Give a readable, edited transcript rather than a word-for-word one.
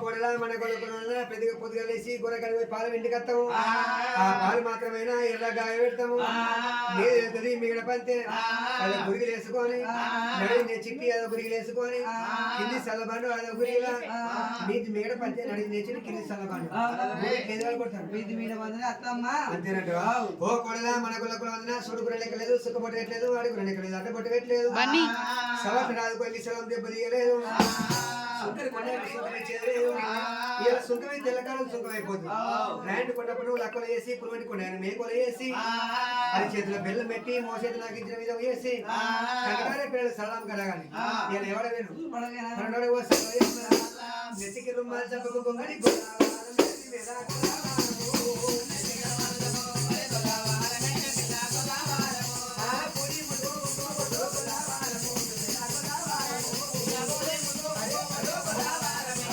కొడలా మన కొడుకున్న పెద్దగా పొద్దుగా లేచి గొర్రెకాడికి పోయి పాలు ఇంటికి వస్తాము ఆ పాలు మాత్రమైనా ఎర్రగా పెడతాము నీరు వెళ్తుంది మిగడ పంతే అదే గురిగిలు వేసుకొని నడి చిట్టి అదో గురిగిలు వేసుకొని కింది సల్లబండు అదో గురిగిలా మీది మిగడ పంతే నడి నేర్చి కింది సల్లబండు అంతేనట్టు ఓ కొడలా మన కొడుకు వందన సుడుకు రెండెక్కలేదు సుఖపొట్టు పెట్టలేదు వాడికి రెండెక్కలేదు అడ్డపొట్టు పెట్టలేదు సవత్ రాదుకొని సెలవు దెబ్బ తీయలేదు సుంకరి కొండకు సుంకం ఇచ్చేది ఇలా సుంకమే తెల్లకాలం సుంకం అయిపోతుంది ల్యాండ్ కొన్నప్పుడు లక్కలు వేసి పురుగొంటి కొన్నాను మేకోలు వేసి అది చేతిలో బెల్లం పెట్టి మోసేది నాకు ఇచ్చిన విధం వేసి కనకారే పిల్లలు సలాం కలగాలి నేను ఎవడ వేను నెత్తికి రుమ్మాలు చెప్పకు గొంగడి